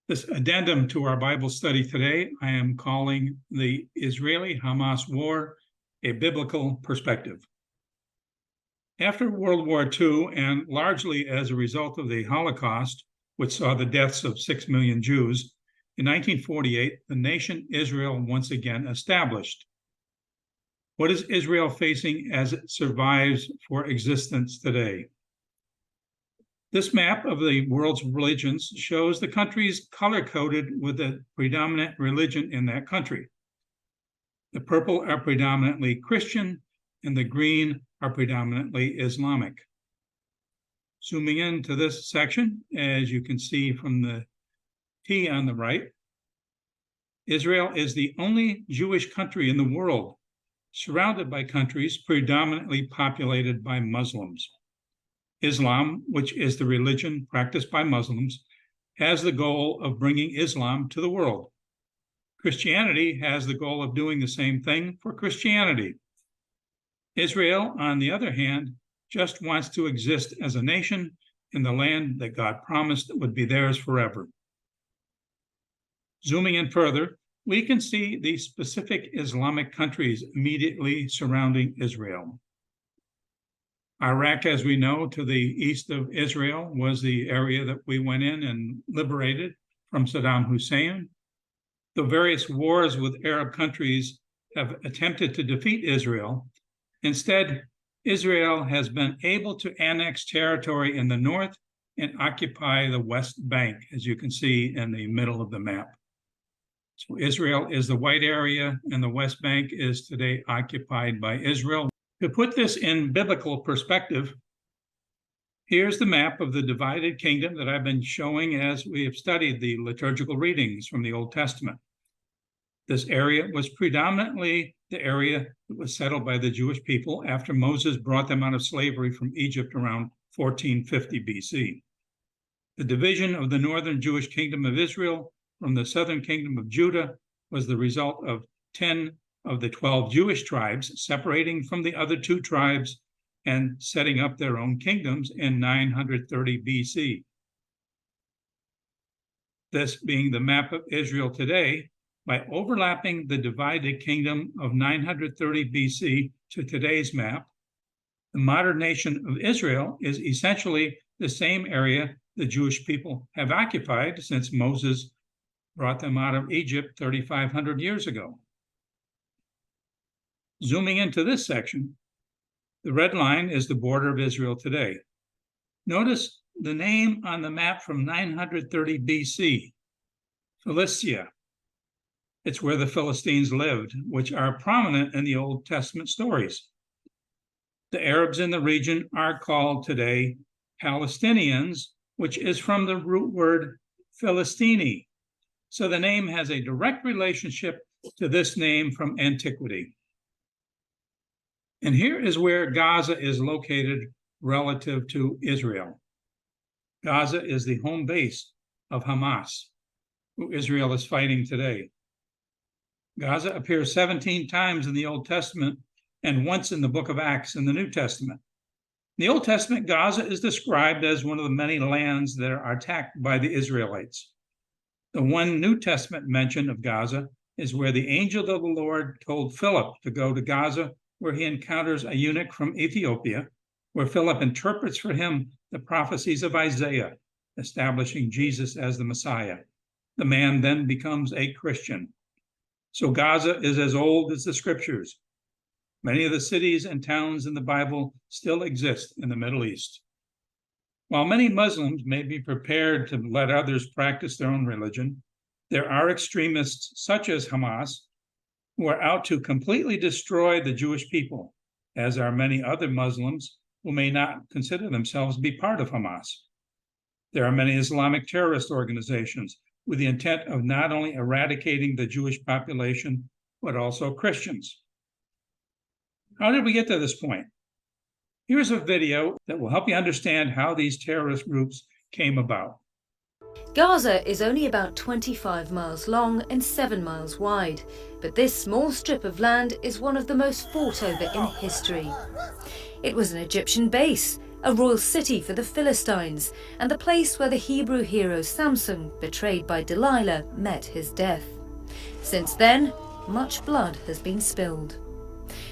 This addendum to our Bible study today, I am calling the Israeli-Hamas War a biblical perspective. After World War II, and largely as a result of the Holocaust, which saw the deaths of 6 million Jews, in 1948, the nation Israel once again established. What is Israel facing as it survives for existence today? This map of the world's religions shows the countries color-coded with the predominant religion in that country. The purple are predominantly Christian, and the green are predominantly Islamic. Zooming into this section, as you can see from the T on the right, Israel is the only Jewish country in the world surrounded by countries predominantly populated by Muslims. Islam, which is the religion practiced by Muslims, has the goal of bringing Islam to the world. Christianity has the goal of doing the same thing for Christianity. Israel, on the other hand, just wants to exist as a nation in the land that God promised would be theirs forever. Zooming in further, we can see the specific Islamic countries immediately surrounding Israel. Iraq, as we know, to the east of Israel, was the area that we went in and liberated from Saddam Hussein. The various wars with Arab countries have attempted to defeat Israel. Instead, Israel has been able to annex territory in the north and occupy the West Bank, as you can see in the middle of the map. So Israel is the white area, and the West Bank is today occupied by Israel. To put this in biblical perspective, here's the map of the divided kingdom that I've been showing as we have studied the liturgical readings from the Old Testament. This area was predominantly the area that was settled by the Jewish people after Moses brought them out of slavery from Egypt around 1450 BC. The division of the northern Jewish kingdom of Israel from the southern kingdom of Judah was the result of 10 of the 12 Jewish tribes separating from the other 2 tribes and setting up their own kingdoms in 930 BC. This being the map of Israel today, by overlapping the divided kingdom of 930 BC to today's map, the modern nation of Israel is essentially the same area the Jewish people have occupied since Moses brought them out of Egypt 3,500 years ago. Zooming into this section, the red line is the border of Israel today. Notice the name on the map from 930 BC, Philistia. It's where the Philistines lived, which are prominent in the Old Testament stories. The Arabs in the region are called today Palestinians, which is from the root word Philistini. So the name has a direct relationship to this name from antiquity. And here is where Gaza is located relative to Israel. Gaza is the home base of Hamas, who Israel is fighting today. Gaza appears 17 times in the Old Testament and once in the book of Acts in the New Testament. In the Old Testament, Gaza is described as one of the many lands that are attacked by the Israelites. The one New Testament mention of Gaza is where the angel of the Lord told Philip to go to Gaza, where he encounters a eunuch from Ethiopia, where Philip interprets for him the prophecies of Isaiah, establishing Jesus as the Messiah. The man then becomes a Christian. So Gaza is as old as the scriptures. Many of the cities and towns in the Bible still exist in the Middle East. While many Muslims may be prepared to let others practice their own religion, there are extremists such as Hamas who are out to completely destroy the Jewish people, as are many other Muslims who may not consider themselves to be part of Hamas. There are many Islamic terrorist organizations with the intent of not only eradicating the Jewish population, but also Christians. How did we get to this point? Here's a video that will help you understand how these terrorist groups came about. Gaza is only about 25 miles long and 7 miles wide, but this small strip of land is one of the most fought over in history. It was an Egyptian base, a royal city for the Philistines, and the place where the Hebrew hero Samson, betrayed by Delilah, met his death. Since then, much blood has been spilled.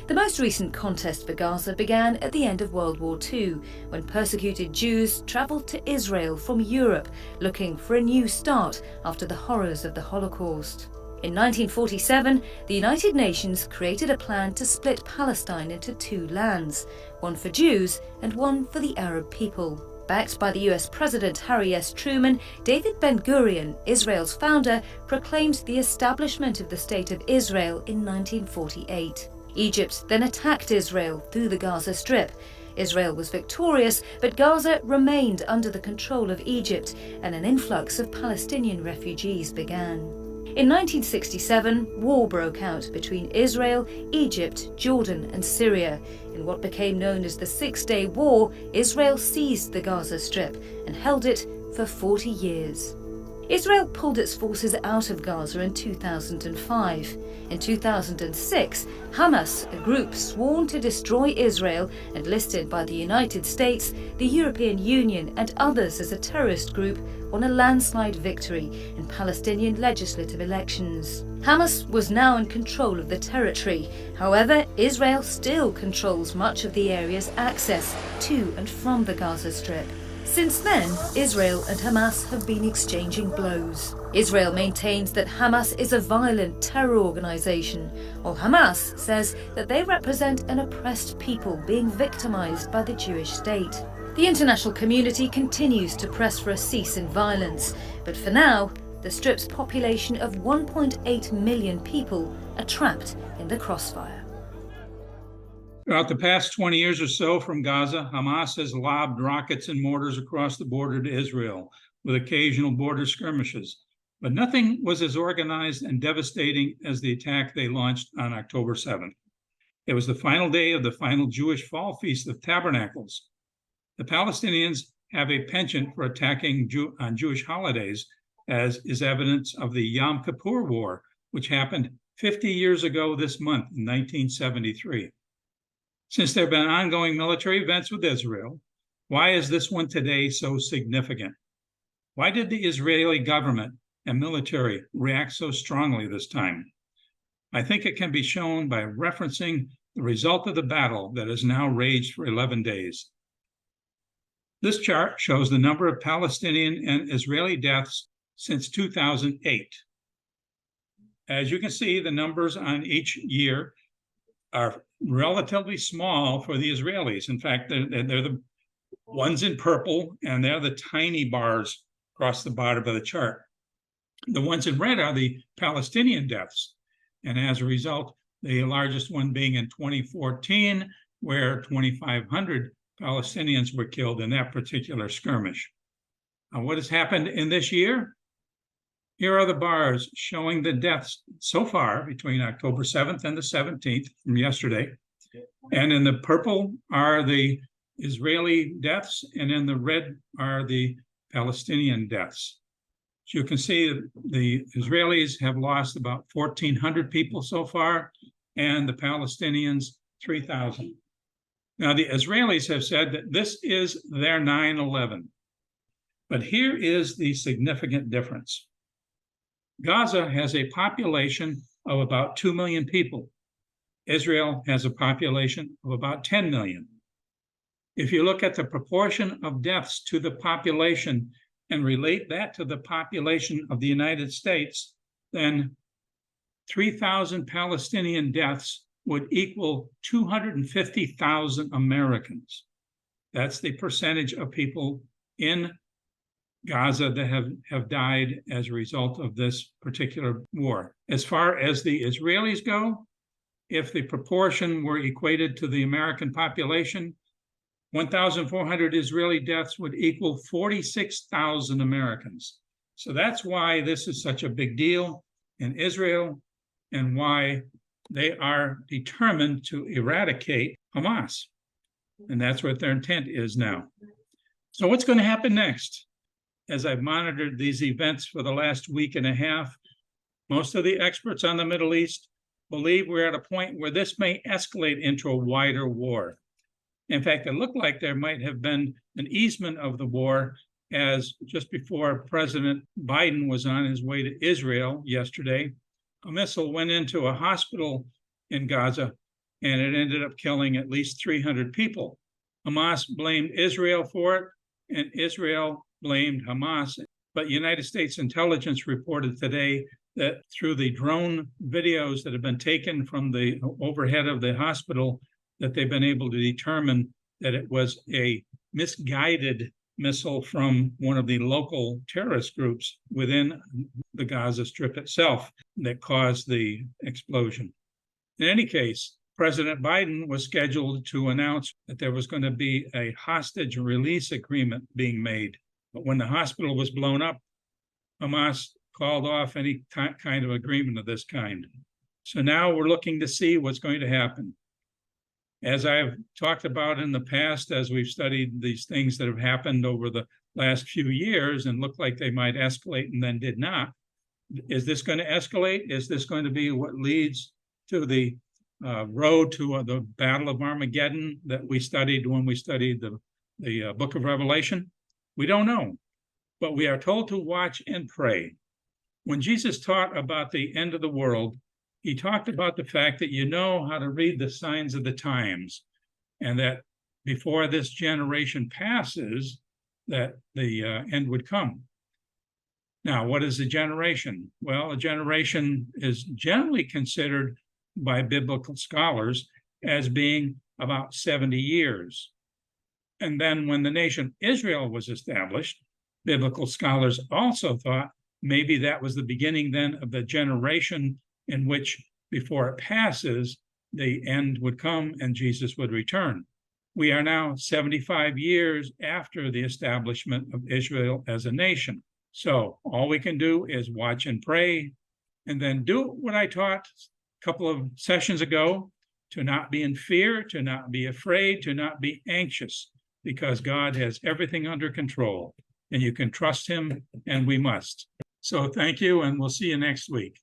The most recent contest for Gaza began at the end of World War II, when persecuted Jews travelled to Israel from Europe looking for a new start after the horrors of the Holocaust. In 1947, the United Nations created a plan to split Palestine into two lands, one for Jews and one for the Arab people. Backed by the US President Harry S. Truman, David Ben-Gurion, Israel's founder, proclaimed the establishment of the State of Israel in 1948. Egypt then attacked Israel through the Gaza Strip. Israel was victorious, but Gaza remained under the control of Egypt, and an influx of Palestinian refugees began. In 1967, war broke out between Israel, Egypt, Jordan and Syria. In what became known as the Six-Day War, Israel seized the Gaza Strip and held it for 40 years. Israel pulled its forces out of Gaza in 2005. In 2006, Hamas, a group sworn to destroy Israel and listed by the United States, the European Union and others as a terrorist group, won a landslide victory in Palestinian legislative elections. Hamas was now in control of the territory. However, Israel still controls much of the area's access to and from the Gaza Strip. Since then, Israel and Hamas have been exchanging blows. Israel maintains that Hamas is a violent terror organization, while Hamas says that they represent an oppressed people being victimized by the Jewish state. The international community continues to press for a cease in violence, but for now, the Strip's population of 1.8 million people are trapped in the crossfire. Throughout the past 20 years or so from Gaza, Hamas has lobbed rockets and mortars across the border to Israel, with occasional border skirmishes. But nothing was as organized and devastating as the attack they launched on October 7th. It was the final day of the final Jewish Fall Feast of Tabernacles. The Palestinians have a penchant for attacking on Jewish holidays, as is evidence of the Yom Kippur War, which happened 50 years ago this month in 1973. Since there have been ongoing military events with Israel, why is this one today so significant? Why did the Israeli government and military react so strongly this time? I think it can be shown by referencing the result of the battle that has now raged for 11 days. This chart shows the number of Palestinian and Israeli deaths since 2008. As you can see, the numbers on each year are relatively small for the Israelis. In fact, they're the ones in purple, and they're the tiny bars across the bottom of the chart. The ones in red are the Palestinian deaths. And as a result, the largest one being in 2014, where 2,500 Palestinians were killed in that particular skirmish. What has happened in this year? Here are the bars showing the deaths so far between October 7th and the 17th from yesterday. And in the purple are the Israeli deaths, and in the red are the Palestinian deaths. So you can see the Israelis have lost about 1,400 people so far, and the Palestinians 3,000. Now, the Israelis have said that this is their 9/11. But here is the significant difference. Gaza has a population of about 2 million people. Israel has a population of about 10 million. If you look at the proportion of deaths to the population and relate that to the population of the United States, then 3,000 Palestinian deaths would equal 250,000 Americans. That's the percentage of people in Gaza that have died as a result of this particular war. As far as the Israelis go, if the proportion were equated to the American population, 1,400 Israeli deaths would equal 46,000 Americans. So that's why this is such a big deal in Israel and why they are determined to eradicate Hamas. And that's what their intent is now. So what's going to happen next? As I've monitored these events for the last week and a half, most of the experts on the Middle East believe we're at a point where this may escalate into a wider war. In fact, it looked like there might have been an easement of the war, as just before President Biden was on his way to Israel yesterday, a missile went into a hospital in Gaza, and it ended up killing at least 300 people. Hamas blamed Israel for it, and Israel blamed Hamas. But United States intelligence reported today that through the drone videos that have been taken from the overhead of the hospital, that they've been able to determine that it was a misguided missile from one of the local terrorist groups within the Gaza Strip itself that caused the explosion. In any case, President Biden was scheduled to announce that there was going to be a hostage release agreement being made. But when the hospital was blown up, Hamas called off any kind of agreement of this kind. So now we're looking to see what's going to happen. As I've talked about in the past, as we've studied these things that have happened over the last few years and looked like they might escalate and then did not, is this going to escalate? Is this going to be what leads to the road to the Battle of Armageddon that we studied when we studied the book of Revelation? We don't know, but we are told to watch and pray. When Jesus taught about the end of the world, he talked about the fact that you know how to read the signs of the times, and that before this generation passes, that the end would come. Now, what is a generation? Well, a generation is generally considered by biblical scholars as being about 70 years. And then when the nation Israel was established, biblical scholars also thought maybe that was the beginning then of the generation in which, before it passes, the end would come and Jesus would return. We are now 75 years after the establishment of Israel as a nation. So all we can do is watch and pray, and then do what I taught a couple of sessions ago, to not be in fear, to not be afraid, to not be anxious, because God has everything under control, and you can trust him, and we must. So thank you, and we'll see you next week.